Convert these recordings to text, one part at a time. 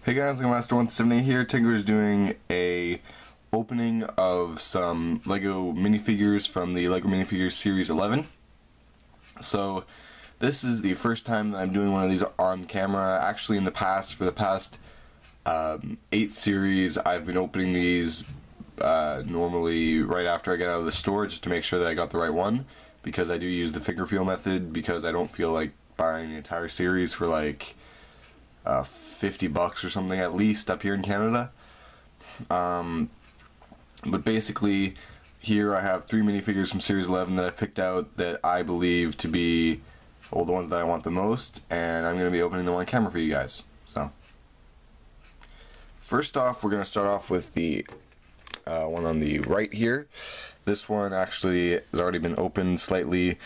Hey guys, Lego Master 178 here. Tigger is doing a opening of some Lego minifigures from the Lego Minifigures Series 11. So this is the first time that I'm doing one of these on camera. Actually, in the past, for the past 8 series, I've been opening these normally right after I get out of the store, just to make sure that I got the right one, because I do use the finger feel method, because I don't feel like buying the entire series for like $50 or something at least up here in Canada. But basically, here I have 3 minifigures from Series 11 that I've picked out that I believe to be, well, the ones that I want the most, and I'm going to be opening them on camera for you guys. So, first off, we're going to start off with the one on the right here. This one actually has already been opened slightly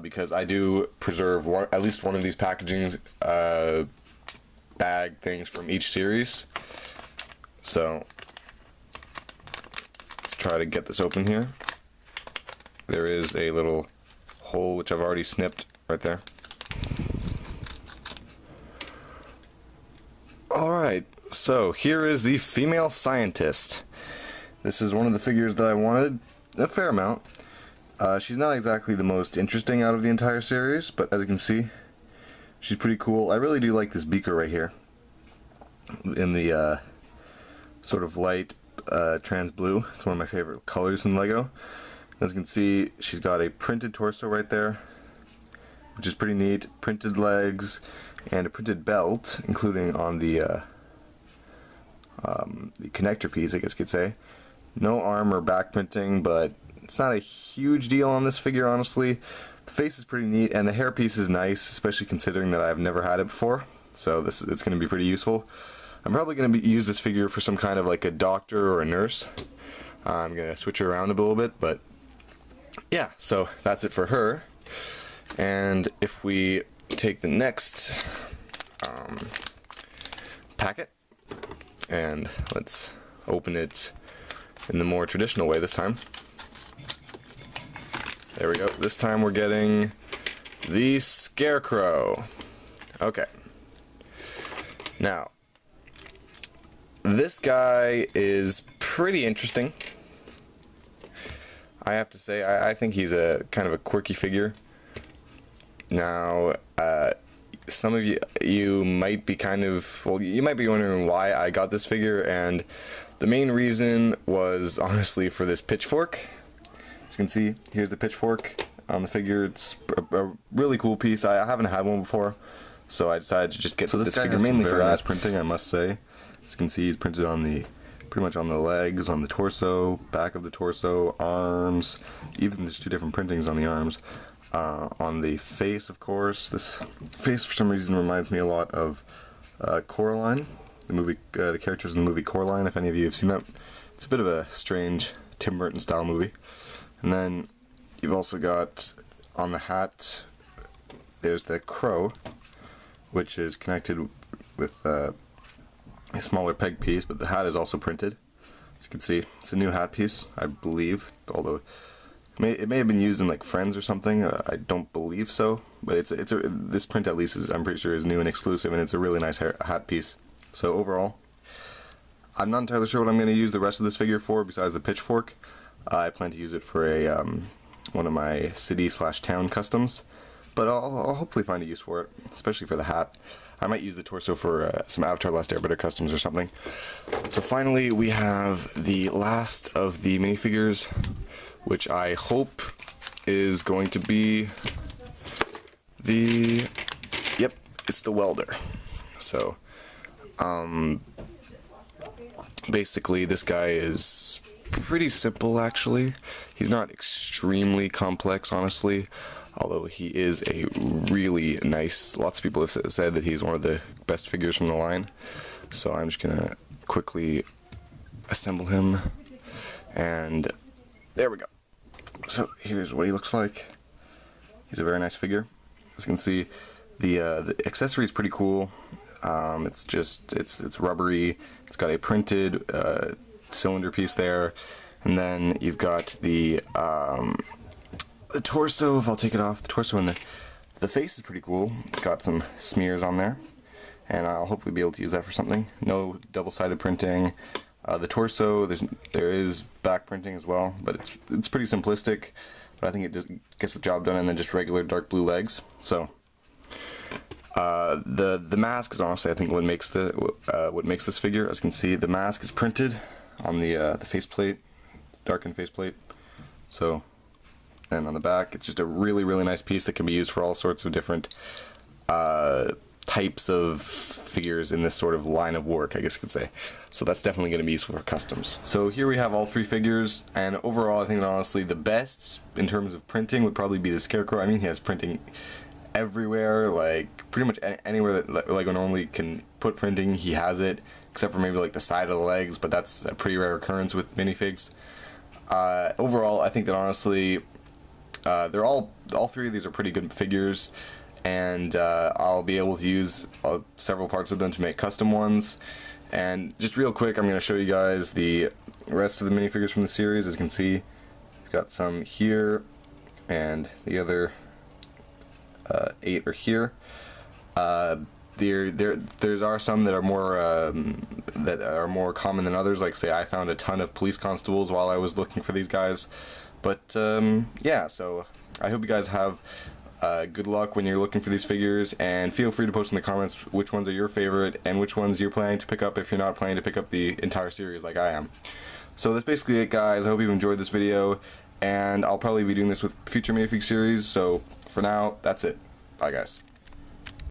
because I do preserve at least one of these packaging bag things from each series. So let's try to get this open here. There is a little hole which I've already snipped right there. Alright, so here is the female scientist. This is one of the figures that I wanted a fair amount. She's not exactly the most interesting out of the entire series, but as you can see, she's pretty cool. I really do like this beaker right here in the sort of light trans blue. It's one of my favorite colors in Lego. As you can see, she's got a printed torso right there, which is pretty neat. Printed legs and a printed belt, including on the connector piece, I guess you could say. No arm or back printing, but it's not a huge deal on this figure, honestly. The face is pretty neat, and the hair piece is nice, especially considering that I've never had it before. So it's going to be pretty useful. I'm probably going to use this figure for some kind of like a doctor or a nurse. I'm going to switch her around a little bit, but yeah, so that's it for her. And if we take the next packet, and let's open it in the more traditional way this time. There we go. This time we're getting the Scarecrow. Okay. Now, this guy is pretty interesting. I have to say, I think he's a kind of a quirky figure. Now, some of you might be you might be wondering why I got this figure, and the main reason was honestly for this pitchfork. As you can see, here's the pitchfork on the figure. It's a really cool piece. I haven't had one before, so I decided to just get this figure mainly for that. Printing, I must say. As you can see, he's printed on pretty much on the legs, on the torso, back of the torso, arms. Even there's 2 different printings on the arms. On the face, of course. This face, for some reason, reminds me a lot of Coraline, the movie, the characters in the movie Coraline. If any of you have seen that, it's a bit of a strange Tim Burton style movie. And then you've also got on the hat, there's the crow, which is connected with a smaller peg piece, but the hat is also printed. As you can see, it's a new hat piece, I believe, although it may have been used in like Friends or something. I don't believe so, but this print at least I'm pretty sure is new and exclusive, and it's a really nice hat piece. So overall, I'm not entirely sure what I'm going to use the rest of this figure for besides the pitchfork. I plan to use it for a one of my city/town customs, but I'll hopefully find a use for it, especially for the hat. I might use the torso for some Avatar Last Airbender customs or something. So finally, we have the last of the minifigures, which I hope is going to be yep, it's the welder. So, basically this guy is pretty simple actually. He's not extremely complex, honestly, although he is a really nice, lots of people have said that he's one of the best figures from the line. So I'm just gonna quickly assemble him, and there we go. So here's what he looks like. He's a very nice figure. As you can see, the accessory is pretty cool. It's rubbery. It's got a printed cylinder piece there, and then you've got the torso. If I'll take it off, the torso and the face is pretty cool. It's got some smears on there, and I'll hopefully be able to use that for something. No double-sided printing. The torso, there is back printing as well, but it's pretty simplistic. But I think it just gets the job done, and then just regular dark blue legs. So the mask is honestly, I think, what makes this figure. As you can see, the mask is printed on the faceplate, darkened faceplate. So, and on the back, it's just a really nice piece that can be used for all sorts of different types of figures in this sort of line of work, I guess you could say. So that's definitely going to be useful for customs. So here we have all three figures, and overall I think that honestly the best in terms of printing would probably be the Scarecrow. I mean, he has printing everywhere, like pretty much anywhere that Lego normally can put printing, he has it, except for maybe like the side of the legs, but that's a pretty rare occurrence with minifigs. Overall, I think that honestly they're all three of these are pretty good figures, and I'll be able to use several parts of them to make custom ones. And just real quick, I'm going to show you guys the rest of the minifigures from the series. As you can see, we've got some here, and the other 8 are here. There are some that are more common than others. Like, say, I found a ton of police constables while I was looking for these guys. But yeah, so I hope you guys have good luck when you're looking for these figures, and feel free to post in the comments which ones are your favorite and which ones you're planning to pick up if you're not planning to pick up the entire series like I am. So that's basically it, guys. I hope you've enjoyed this video, and I'll probably be doing this with future minifig series. So for now, that's it. Bye, guys.